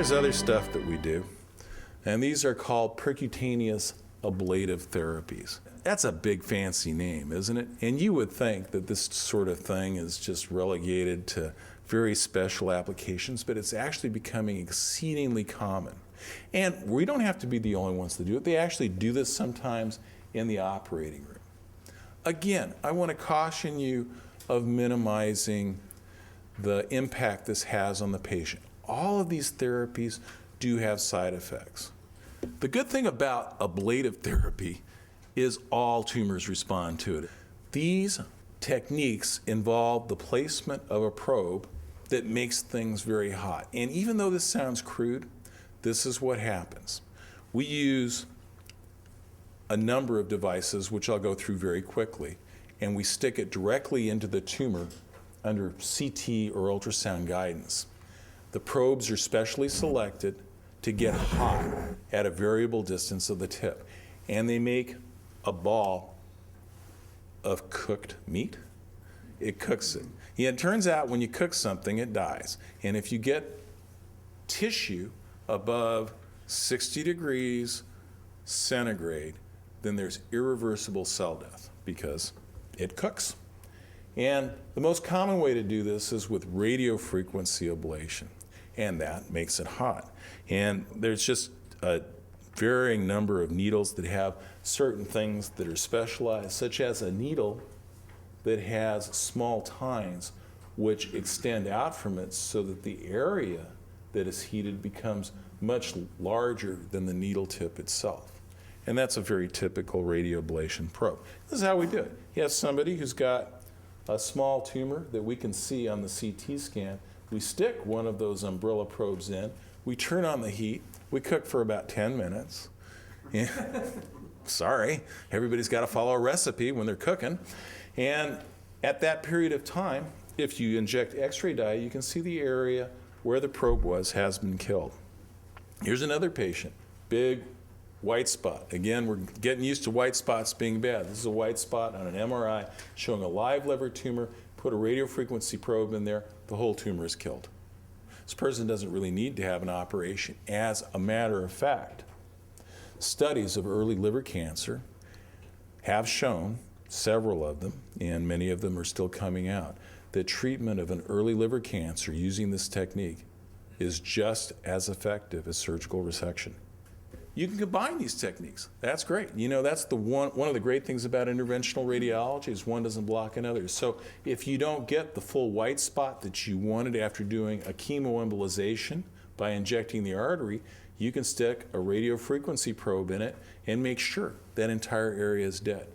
there's other stuff that we do, and these are called percutaneous ablative therapies. That's a big fancy name, isn't it? And you would think that this sort of thing is just relegated to very special applications, but it's actually becoming exceedingly common. And we don't have to be the only ones to do it. They actually do this sometimes in the operating room. Again, I want to caution you of minimizing the impact this has on the patient. All of these therapies do have side effects. The good thing about ablative therapy is all tumors respond to it. These techniques involve the placement of a probe that makes things very hot. And even though this sounds crude, this is what happens. We use a number of devices, which I'll go through very quickly, and we stick it directly into the tumor under CT or ultrasound guidance. The probes are specially selected to get hot at a variable distance of the tip, and they make a ball of cooked meat. It cooks it. Yeah, it turns out when you cook something, it dies. And if you get tissue above 60 degrees centigrade, then there's irreversible cell death because it cooks. And the most common way to do this is with radiofrequency ablation, and that makes it hot. And there's just a varying number of needles that have certain things that are specialized, such as a needle that has small tines which extend out from it so that the area that is heated becomes much larger than the needle tip itself. And that's a very typical radioablation probe. This is how we do it. You have somebody who's got a small tumor that we can see on the CT scan. We stick one of those umbrella probes in, we turn on the heat, we cook for about 10 minutes. Yeah. Sorry, everybody's got to follow a recipe when they're cooking. And at that period of time, if you inject X-ray dye, you can see the area where the probe has been killed. Here's another patient, big white spot. Again, we're getting used to white spots being bad. This is a white spot on an MRI showing a live liver tumor. Put a radiofrequency probe in there, the whole tumor is killed. This person doesn't really need to have an operation. As a matter of fact, studies of early liver cancer have shown, several of them, and many of them are still coming out, that treatment of an early liver cancer using this technique is just as effective as surgical resection. You can combine these techniques. That's great. You know, that's one of the great things about interventional radiology is one doesn't block another. So if you don't get the full white spot that you wanted after doing a chemoembolization by injecting the artery, you can stick a radiofrequency probe in it and make sure that entire area is dead.